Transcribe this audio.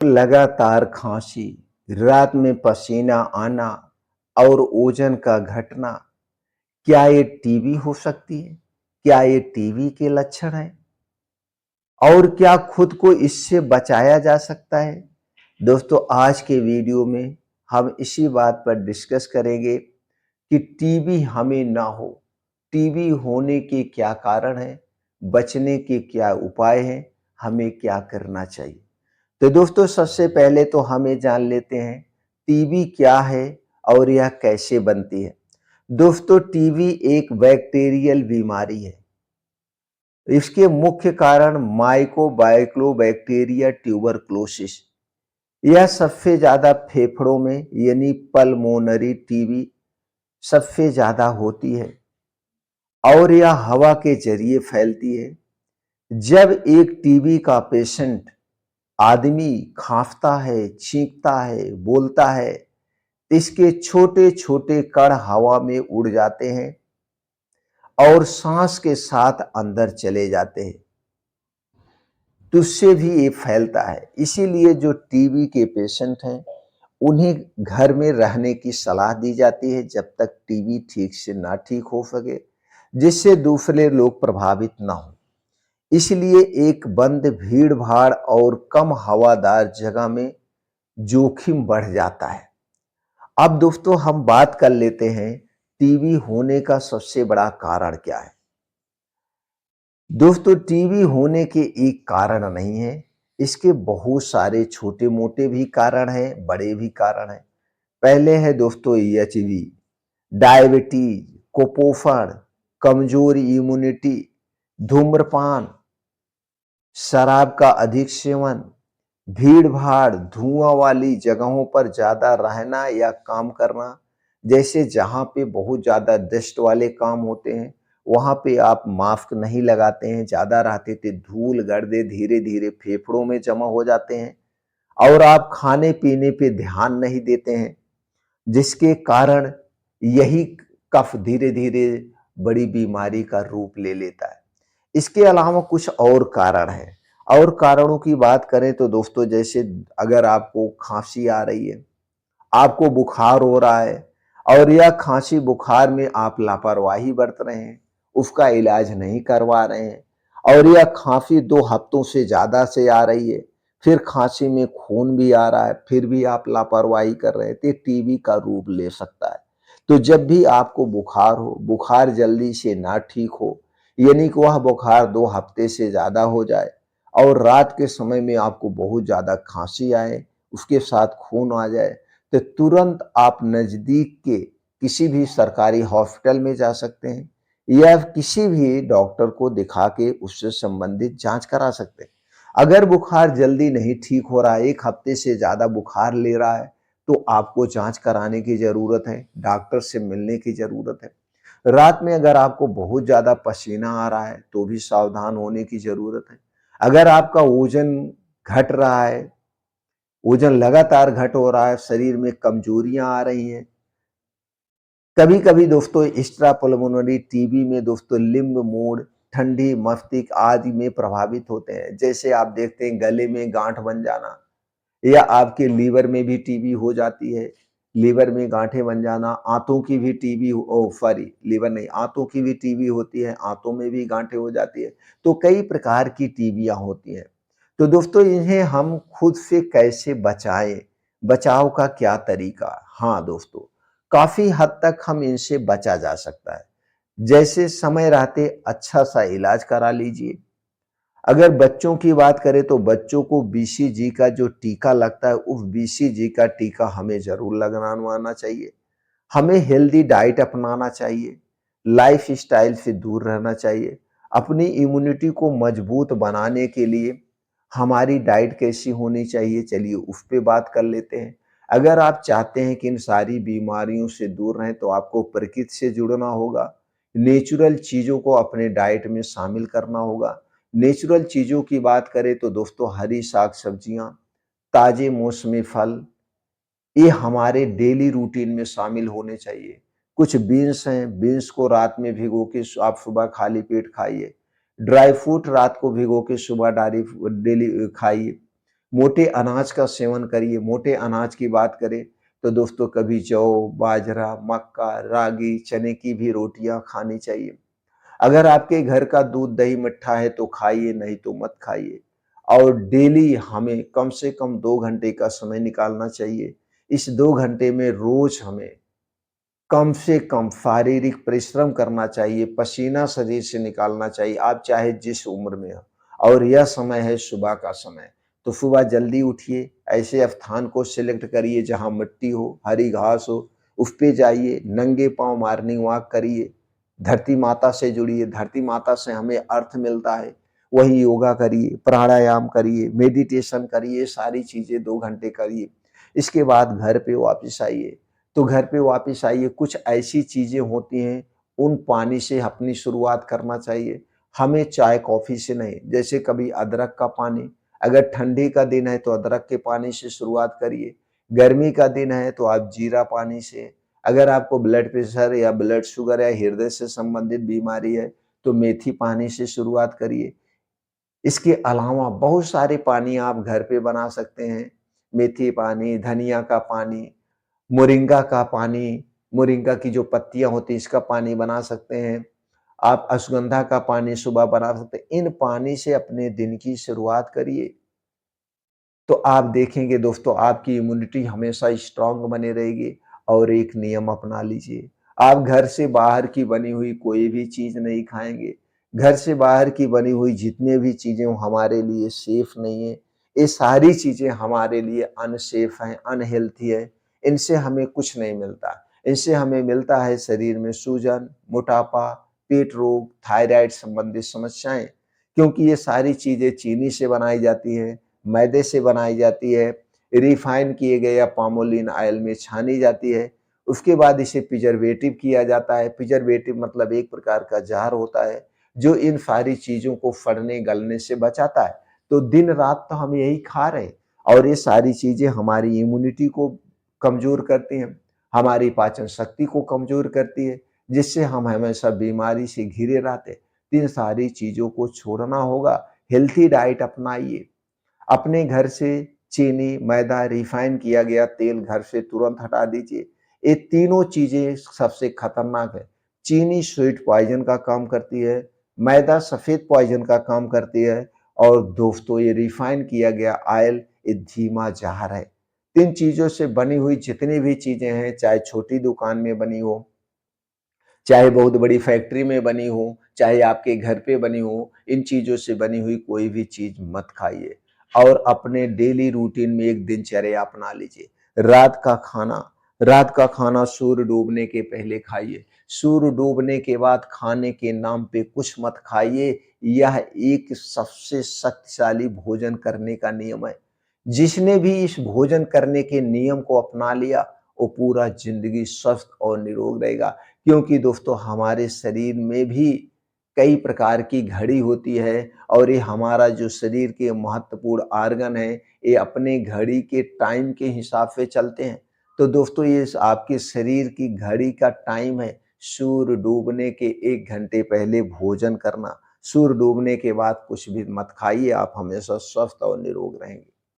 लगातार खांसी, रात में पसीना आना और ओजन का घटना, क्या ये टीबी हो सकती है? क्या ये टीबी के लक्षण हैं? और क्या खुद को इससे बचाया जा सकता है? दोस्तों, आज के वीडियो में हम इसी बात पर डिस्कस करेंगे कि टीबी हमें ना हो, टीबी होने के क्या कारण हैं, बचने के क्या उपाय हैं, हमें क्या करना चाहिए। तो दोस्तों, सबसे पहले तो हमें जान लेते हैं टीबी क्या है और यह कैसे बनती है। दोस्तों, टीबी एक बैक्टीरियल बीमारी है। इसके मुख्य कारण माइकोबाइक्लोबैक्टीरिया ट्यूबरक्लोसिस, यह सबसे ज्यादा फेफड़ों में यानी पल्मोनरी टीबी सबसे ज्यादा होती है और यह हवा के जरिए फैलती है। जब एक टीबी का पेशेंट आदमी खांसता है, छींकता है, बोलता है, इसके छोटे छोटे कण हवा में उड़ जाते हैं और सांस के साथ अंदर चले जाते हैं, तो उससे भी ये फैलता है। इसीलिए जो टीबी के पेशेंट हैं उन्हें घर में रहने की सलाह दी जाती है जब तक टीबी ठीक से ना ठीक हो सके, जिससे दूसरे लोग प्रभावित ना हो। इसलिए एक बंद भीड़ भाड़ और कम हवादार जगह में जोखिम बढ़ जाता है। अब दोस्तों, हम बात कर लेते हैं टीबी होने का सबसे बड़ा कारण क्या है। दोस्तों, टीबी होने के एक कारण नहीं है, इसके बहुत सारे छोटे मोटे भी कारण हैं, बड़े भी कारण हैं। पहले है दोस्तों एचवी, डायबिटीज, कुपोषण, कमजोर इम्यूनिटी, धूम्रपान, शराब का अधिक सेवन, भीड़ भाड़, धुआं वाली जगहों पर ज्यादा रहना या काम करना, जैसे जहां पे बहुत ज्यादा डस्ट वाले काम होते हैं वहां पे आप मास्क नहीं लगाते हैं, ज्यादा रहते थे, धूल गर्दे धीरे धीरे फेफड़ों में जमा हो जाते हैं और आप खाने पीने पे ध्यान नहीं देते हैं, जिसके कारण यही कफ धीरे धीरे बड़ी बीमारी का रूप ले लेता है। इसके अलावा कुछ और कारण हैं। और कारणों की बात करें तो दोस्तों, जैसे अगर आपको खांसी आ रही है, आपको बुखार हो रहा है और यह खांसी बुखार में आप लापरवाही बरत रहे हैं, उसका इलाज नहीं करवा रहे हैं और यह खांसी 2 हफ्तों से ज्यादा से आ रही है, फिर खांसी में खून भी आ रहा है, फिर भी आप लापरवाही कर रहे हैं, तो टीबी का रूप ले सकता है। तो जब भी आपको बुखार हो, बुखार जल्दी से ना ठीक हो, यानी कि वह बुखार 2 हफ्ते से ज्यादा हो जाए और रात के समय में आपको बहुत ज्यादा खांसी आए, उसके साथ खून आ जाए, तो तुरंत आप नजदीक के किसी भी सरकारी हॉस्पिटल में जा सकते हैं या किसी भी डॉक्टर को दिखा के उससे संबंधित जांच करा सकते हैं। अगर बुखार जल्दी नहीं ठीक हो रहा है, 1 हफ्ते से ज्यादा बुखार ले रहा है, तो आपको जांच कराने की जरूरत है, डॉक्टर से मिलने की जरूरत है। रात में अगर आपको बहुत ज्यादा पसीना आ रहा है तो भी सावधान होने की जरूरत है। अगर आपका वजन घट रहा है, वजन लगातार घट हो रहा है, शरीर में कमजोरियां आ रही हैं, कभी कभी दोस्तों एक्स्ट्रा पल्मोनरी टीबी में दोस्तों लिम्ब मूड, ठंडी मस्तिष्क आदि में प्रभावित होते हैं। जैसे आप देखते हैं गले में गांठ बन जाना या आपके लीवर में भी टीबी हो जाती है, लीवर में गांठें बन जाना, आंतों की भी टीबी, ओ सॉरी लीवर नहीं, आंतों की भी टीबी होती है, आंतों में भी गांठें हो जाती है। तो कई प्रकार की टीबियां होती हैं। तो दोस्तों, इन्हें हम खुद से कैसे बचाएं, बचाव का क्या तरीका। हाँ दोस्तों, काफी हद तक हम इनसे बचा जा सकता है। जैसे समय रहते अच्छा सा इलाज करा लीजिए। अगर बच्चों की बात करें तो बच्चों को बीसीजी का जो टीका लगता है, उस बीसीजी का टीका हमें जरूर लगवाना चाहिए। हमें हेल्दी डाइट अपनाना चाहिए, लाइफ स्टाइल से दूर रहना चाहिए। अपनी इम्यूनिटी को मजबूत बनाने के लिए हमारी डाइट कैसी होनी चाहिए, चलिए उस पे बात कर लेते हैं। अगर आप चाहते हैं कि इन सारी बीमारियों से दूर रहें तो आपको प्रकृति से जुड़ना होगा, नेचुरल चीजों को अपने डाइट में शामिल करना होगा। नेचुरल चीजों की बात करें तो दोस्तों, हरी साग सब्जियां, ताजे मौसमी फल, ये हमारे डेली रूटीन में शामिल होने चाहिए। कुछ बीन्स हैं, बीन्स को रात में भिगो के आप सुबह खाली पेट खाइए। ड्राई फ्रूट रात को भिगो के सुबह डेली खाइए। मोटे अनाज का सेवन करिए। मोटे अनाज की बात करें तो दोस्तों कभी जौ, बाजरा, मक्का, रागी, चने की भी रोटियाँ खानी चाहिए। अगर आपके घर का दूध, दही, मट्ठा है तो खाइए, नहीं तो मत खाइए। और डेली हमें कम से कम 2 घंटे का समय निकालना चाहिए। इस 2 घंटे में रोज़ हमें कम से कम शारीरिक परिश्रम करना चाहिए, पसीना शरीर से निकालना चाहिए, आप चाहे जिस उम्र में हो। और यह समय है सुबह का समय। तो सुबह जल्दी उठिए, ऐसे स्थान को सिलेक्ट करिए जहाँ मिट्टी हो, हरी घास हो, उस पे जाइए, नंगे पाँव मॉर्निंग वॉक करिए, धरती माता से जुड़िए, धरती माता से हमें अर्थ मिलता है। वही योगा करिए, प्राणायाम करिए, मेडिटेशन करिए, सारी चीज़ें 2 घंटे करिए। इसके बाद घर पे वापस आइए। तो घर पे वापस आइए, कुछ ऐसी चीज़ें होती हैं, उन पानी से अपनी शुरुआत करना चाहिए। हमें चाय-कॉफ़ी से नहीं, जैसे कभी अदरक का पानी, अगर ठंडी का दिन है तो अदरक के पानी से शुरुआत करिए। गर्मी का दिन है तो आप जीरा पानी से, अगर आपको ब्लड प्रेशर या ब्लड शुगर या हृदय से संबंधित बीमारी है, तो मेथी पानी से शुरुआत करिए। इसके अलावा बहुत सारे पानी आप घर पे बना सकते हैं। मेथी पानी, धनिया का पानी, मोरिंगा का पानी, मोरिंगा की जो पत्तियाँ होती हैं इसका पानी बना सकते हैं। आप अश्वगंधा का पानी सुबह बना सकते हैं। इन पानी से अपने दिन की शुरुआत करिए। तो आप देखेंगे दोस्तों आपकी इम्यूनिटी हमेशा स्ट्रॉन्ग बनी रहेगी। और एक नियम अपना लीजिए, आप घर से बाहर की बनी हुई कोई भी चीज़ नहीं खाएँगे। घर से बाहर की बनी हुई जितनी भी चीज़ें वो हमारे लिए सेफ नहीं है। ये सारी चीज़ें हमारे लिए अनसेफ हैं, अनहेल्थी है। इनसे हमें कुछ नहीं मिलता। इनसे हमें मिलता है शरीर में सूजन, मोटापा, पेट रोग, थायराइड संबंधित समस्याएँ। क्योंकि ये सारी चीज़ें चीनी से बनाई जाती हैं, मैदे से बनाई जाती है, रिफाइन किए गए या पामोलिन ऑयल में छानी जाती है। उसके बाद इसे प्रिजर्वेटिव किया जाता है। प्रिजर्वेटिव मतलब एक प्रकार का ज़हर होता है, जो इन सारी चीज़ों को सड़ने गलने से बचाता है। तो दिन-रात तो हम यही खा रहे हैं और ये सारी चीज़ें हमारी इम्यूनिटी को कमज़ोर करती हैं, हमारी पाचन शक्ति को कमज़ोर करती है, जिससे हम हमेशा बीमारी से घिरे रहते हैं। तो इन सारी चीज़ों को छोड़ना होगा, हेल्थी डाइट अपनाइए। अपने घर से चीनी, मैदा, रिफाइन किया गया तेल घर से तुरंत हटा दीजिए। ये तीनों चीज़ें सबसे खतरनाक है। चीनी स्वीट पॉइज़न का काम करती है, मैदा सफ़ेद पॉइज़न का काम करती है और दोस्तों ये रिफाइन किया गया ऑयल ये धीमा ज़हर है। इन चीज़ों से बनी हुई जितनी भी चीज़ें हैं, चाहे छोटी दुकान में बनी हो, चाहे बहुत बड़ी फैक्ट्री में बनी हो, चाहे आपके घर पे बनी हो, इन चीज़ों से बनी हुई कोई भी चीज़ मत खाइए और अपने डेली रूटीन में एक दिनचर्या अपना लीजिए। रात का खाना रात का खाना सूर्य डूबने के पहले खाइए। सूर्य डूबने के बाद खाने के नाम पे कुछ मत खाइए। यह एक सबसे शक्तिशाली भोजन करने का नियम है। जिसने भी इस भोजन करने के नियम को अपना लिया, वो पूरा ज़िंदगी स्वस्थ और निरोग रहेगा। क्योंकि दोस्तों हमारे शरीर में भी कई प्रकार की घड़ी होती है और ये हमारा जो शरीर के महत्वपूर्ण ऑर्गन है, ये अपने घड़ी के टाइम के हिसाब से चलते हैं। तो दोस्तों ये आपके शरीर की घड़ी का टाइम है, सूर्य डूबने के 1 घंटे पहले भोजन करना। सूर्य डूबने के बाद कुछ भी मत खाइए, आप हमेशा स्वस्थ और निरोग रहेंगे।